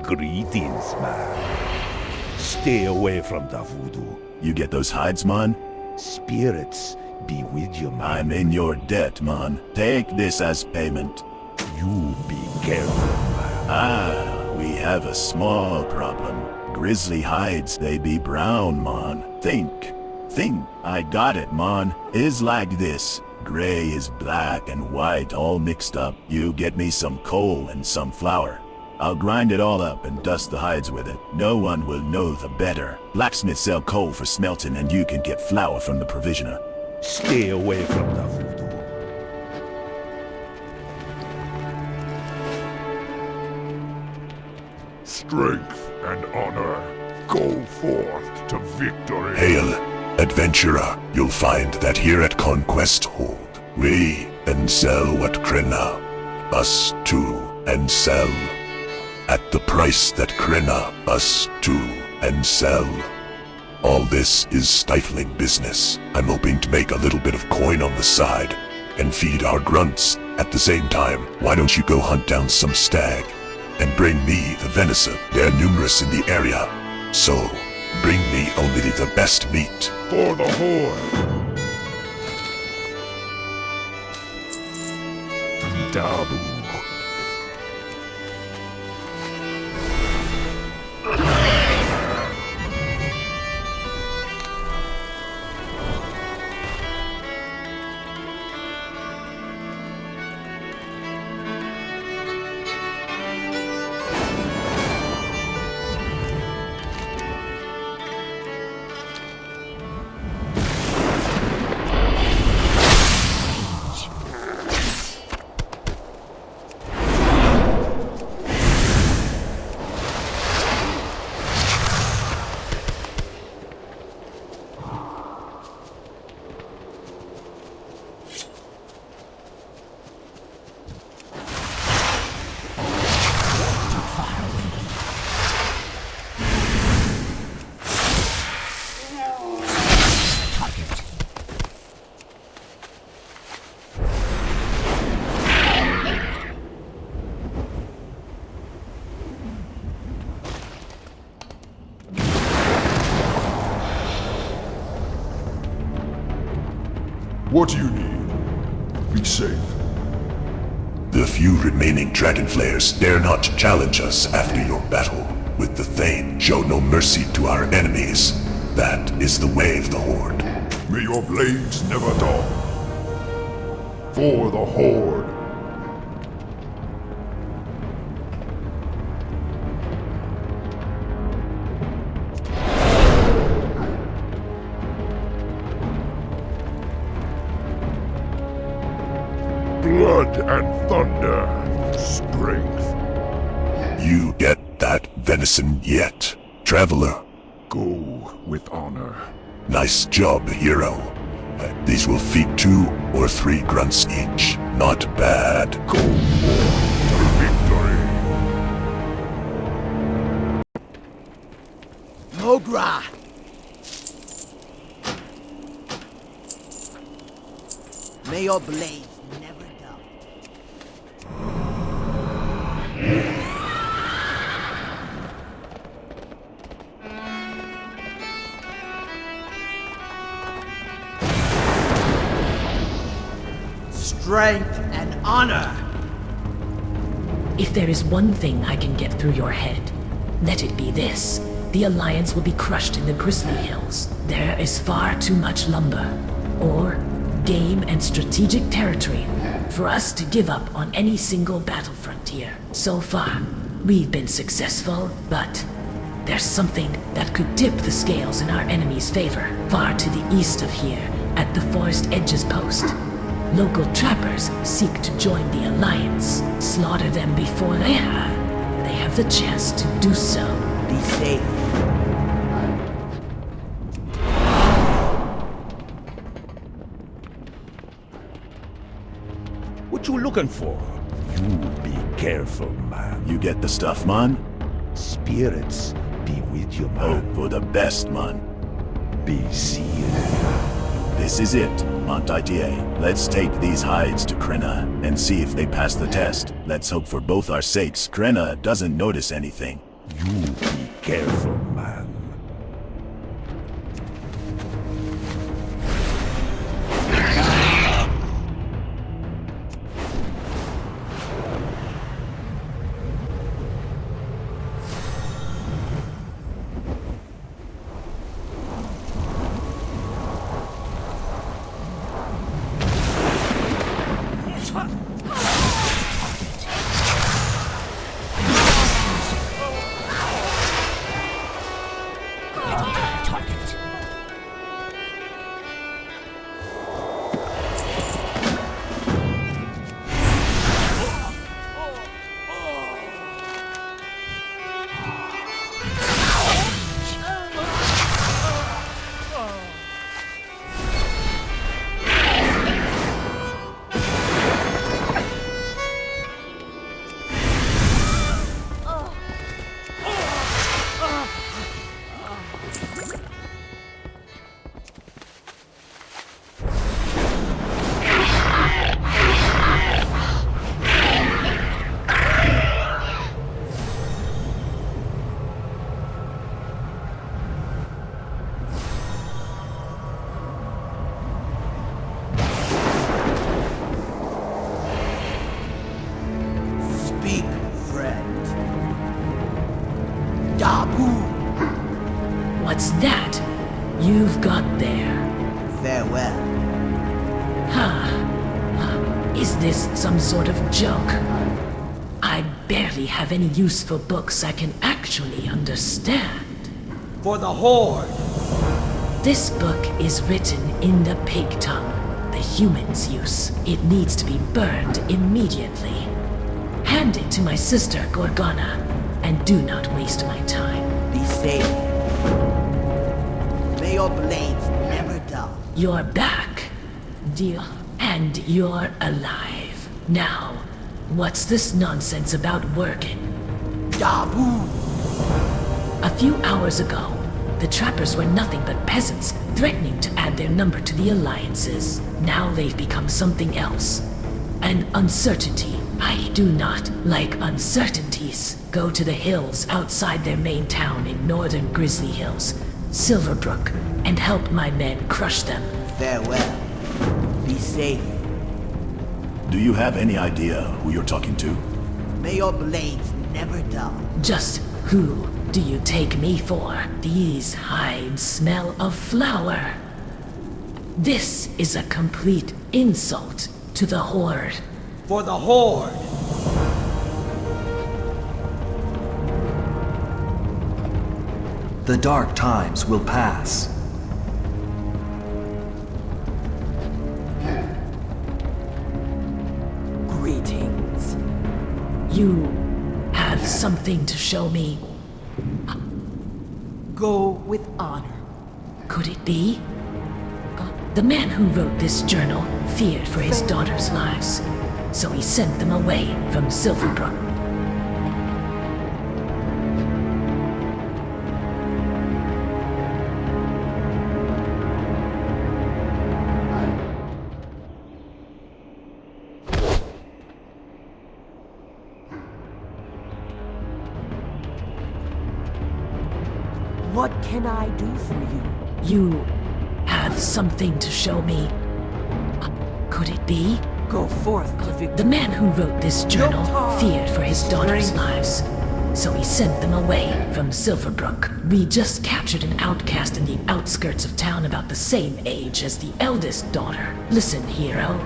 Greetings, man. Stay away from the voodoo. You get those hides, man? Spirits be with you, man. I'm in your debt, man. Take this as payment. You be careful, man. Ah, we have a small problem. Grizzly hides, they be brown, man. Think. I got it, man. Is like this. Gray is black and white all mixed up. You get me some coal and some flour. I'll grind it all up and dust the hides with it. No one will know the better. Blacksmiths sell coal for smelting and you can get flour from the provisioner. Stay away from the voodoo. Strength and honor. Go forth to victory. Hail, adventurer. You'll find that here at Conquest Hold, we and sell what Krenna, us too, and sell. At the price that Krenna, us too, and sell. All this is stifling business. I'm hoping to make a little bit of coin on the side and feed our grunts at the same time. Why don't you go hunt down some stag and bring me the venison? They're numerous in the area, so bring me only the best meat. For the Horde. Dabu. What do you need? Be safe. The few remaining dragon flayers dare not challenge us after your battle with the Thane. Show no mercy to our enemies. That is the way of the Horde. May your blades never dull. For the Horde. Blood and thunder, strength. You get that venison yet, traveler? Go with honor. Nice job, hero. These will feed 2 or 3 grunts each. Not bad. Go for victory. Mogra! May your blades never dull. Strength and honor! If there is one thing I can get through your head, let it be this. The Alliance will be crushed in the Grizzly Hills. There is far too much lumber, ore, game, and strategic territory for us to give up on any single battle frontier. So far, we've been successful, but there's something that could tip the scales in our enemy's favor. Far to the east of here, at the Forest Edges post, local trappers seek to join the Alliance. Slaughter them before they have the chance to do so. Be safe. What you looking for? You be careful, man. You get the stuff, man? Spirits be with you, man. Hope for the best, man. Be sealed. This is it, Montier. Let's take these hides to Krenna and see if they pass the test. Let's hope for both our sakes Krenna doesn't notice anything. You be careful, man. this some sort of joke? I barely have any useful books I can actually understand. For the Horde! This book is written in the pig tongue, the humans use. It needs to be burned immediately. Hand it to my sister Gorgana, and do not waste my time. Be safe. May your blades never dull. You're back, dear, and you're alive. Now, what's this nonsense about Worgen? Dabu! A few hours ago, the trappers were nothing but peasants, threatening to add their number to the alliances. Now they've become something else. An uncertainty. I do not like uncertainties. Go to the hills outside their main town in northern Grizzly Hills, Silverbrook, and help my men crush them. Farewell. Be safe. Do you have any idea who you're talking to? May your blades never dull. Just who do you take me for? These hides smell of flour. This is a complete insult to the Horde. For the Horde! The dark times will pass. Greetings. You have something to show me. Go with honor. Could it be? The man who wrote this journal feared for his daughters' lives, so he sent them away from Silverbrook. What can I do for you? You have something to show me. Could it be? Go forth to victory. The man who wrote this journal feared for his daughters' lives, so he sent them away from Silverbrook. We just captured an outcast in the outskirts of town about the same age as the eldest daughter. Listen, hero.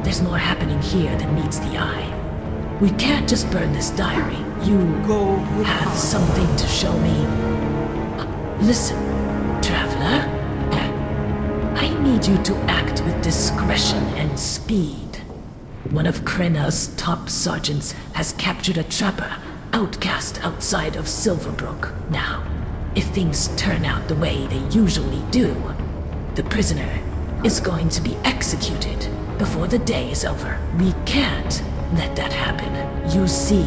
There's more happening here than meets the eye. We can't just burn this diary. You have something to show me. Listen, traveler. I need you to act with discretion and speed. One of Krenna's top sergeants has captured a trapper, outcast outside of Silverbrook. Now, if things turn out the way they usually do, the prisoner is going to be executed before the day is over. We can't let that happen. You see,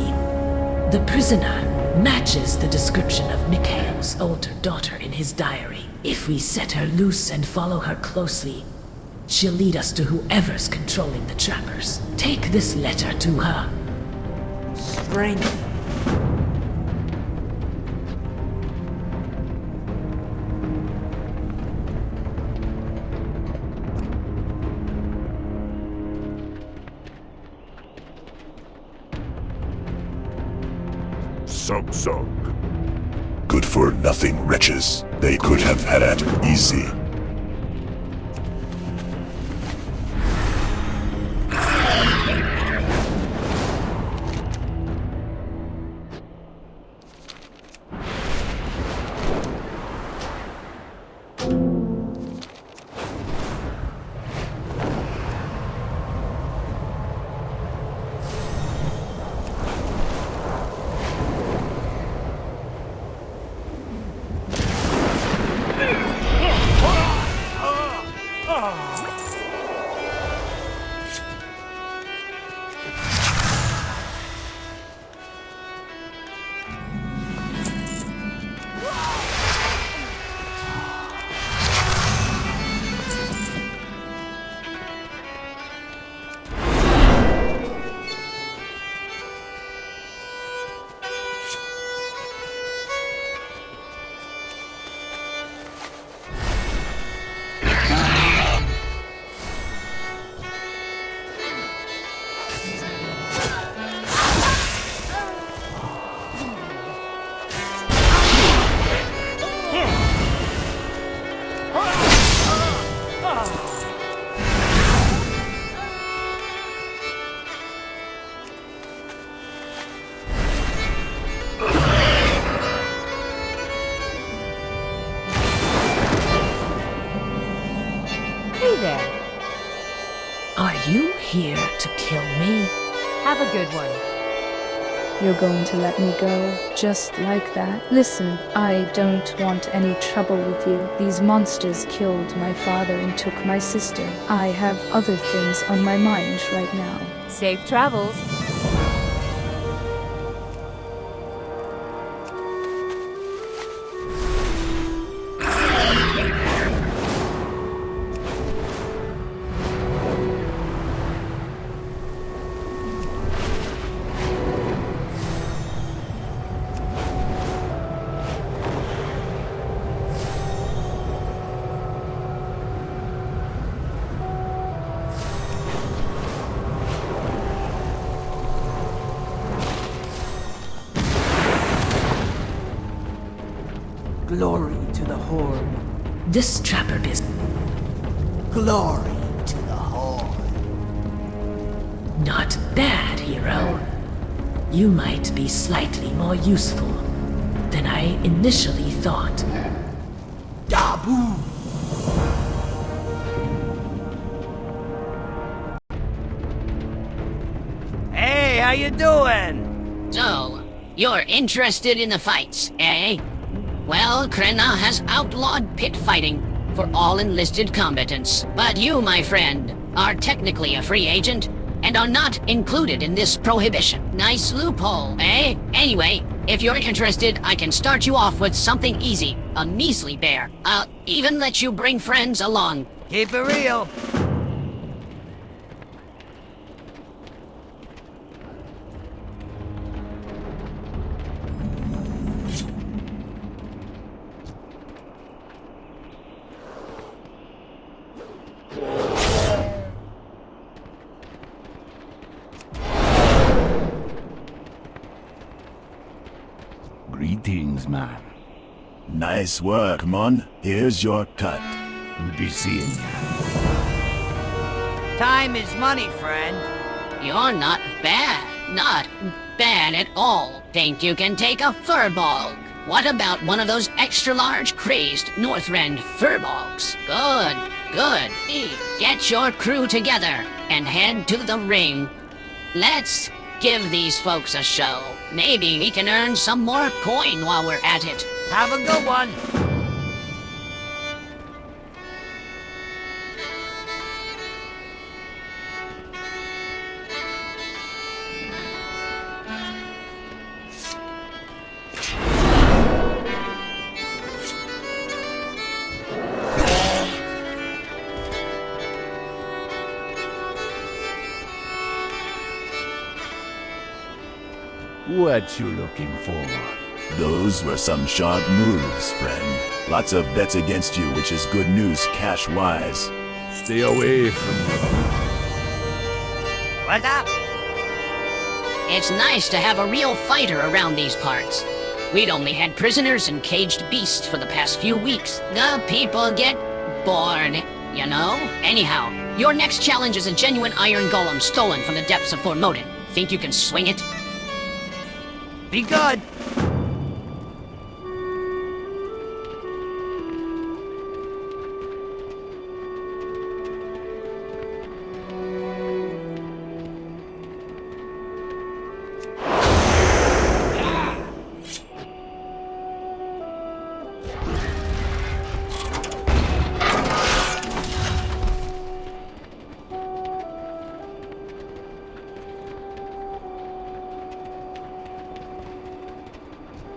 the prisoner matches the description of Mikhail's older daughter in his diary. If we set her loose and follow her closely, she'll lead us to whoever's controlling the trappers. Take this letter to her. Strength. Sug. Good for nothing wretches. They could have had it easy. Are you here to kill me? Have a good one. You're going to let me go, just like that? Listen, I don't want any trouble with you. These monsters killed my father and took my sister. I have other things on my mind right now. Safe travels. Glory to the Horde. This trapper business. Glory to the Horde. Not bad, hero. You might be slightly more useful than I initially thought. Dabu! Hey, how you doing? So, you're interested in the fights, eh? Well, Krenna has outlawed pit fighting for all enlisted combatants. But you, my friend, are technically a free agent and are not included in this prohibition. Nice loophole, eh? Anyway, if you're interested, I can start you off with something easy, a measly bear. I'll even let you bring friends along. Keep it real. Greetings, man. Nice work, Mon. Here's your cut. Be seeing ya. Time is money, friend. You're not bad. Not bad at all. Think you can take a furball? What about one of those extra-large crazed Northrend furballs? Good, good. Get your crew together and head to the ring. Let's give these folks a show. Maybe we can earn some more coin while we're at it. Have a good one. What you looking for? Those were some sharp moves, friend. Lots of bets against you, which is good news cash-wise. Stay away from me. What's up? It's nice to have a real fighter around these parts. We'd only had prisoners and caged beasts for the past few weeks. The people get bored, you know? Anyhow, your next challenge is a genuine iron golem stolen from the depths of Formodin. Think you can swing it? Be good.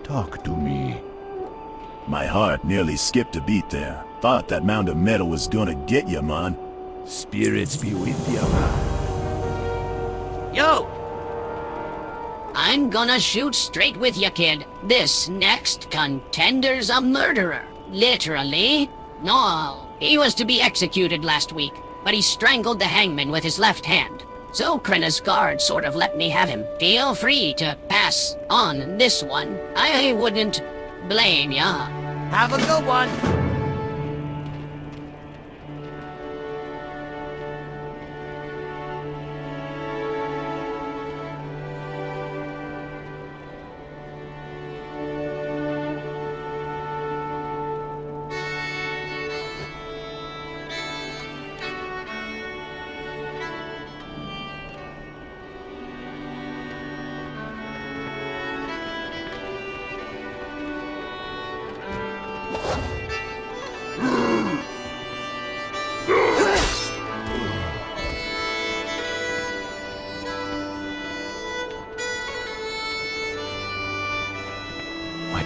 Talk to me. My heart nearly skipped a beat there. Thought that mound of metal was gonna get you, man. Spirits be with you, man. Yo! I'm gonna shoot straight with you, kid. This next contender's a murderer. Literally. No, he was to be executed last week, but he strangled the hangman with his left hand. So Krenna's guard sort of let me have him. Feel free to pass on this one. I wouldn't blame ya. Have a good one.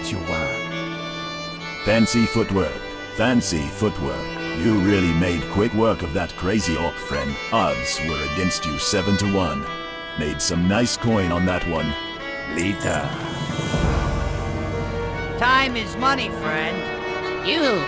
what you want. Fancy footwork. Fancy footwork. You really made quick work of that crazy orc, friend. Odds were against you 7-1. Made some nice coin on that one. Later. Time is money, friend. You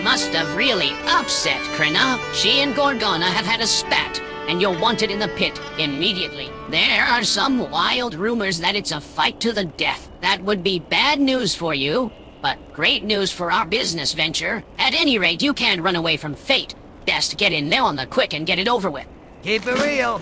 must have really upset Krena. She and Gorgona have had a spat, and you're wanted in the pit immediately. There are some wild rumors that it's a fight to the death. That would be bad news for you, but great news for our business venture. At any rate, you can't run away from fate. Best get in there on the quick and get it over with. Keep it real.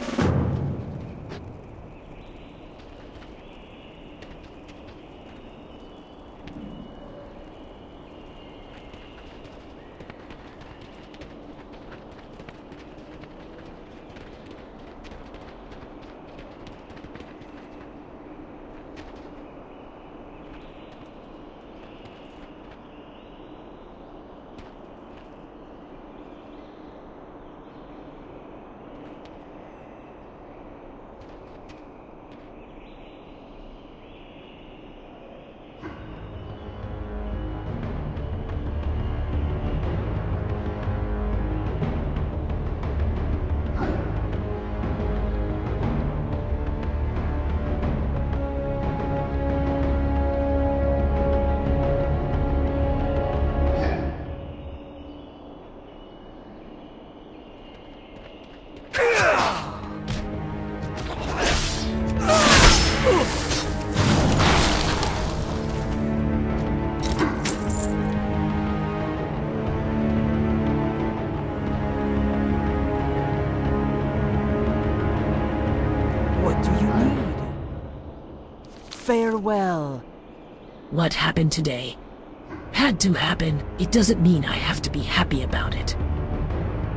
Farewell. What happened today had to happen. It doesn't mean I have to be happy about it.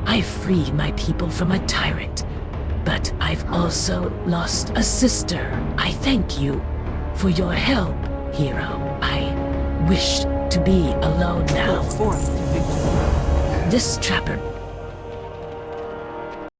I freed my people from a tyrant, but I've also lost a sister. I thank you for your help, hero. I wish to be alone now. This trapper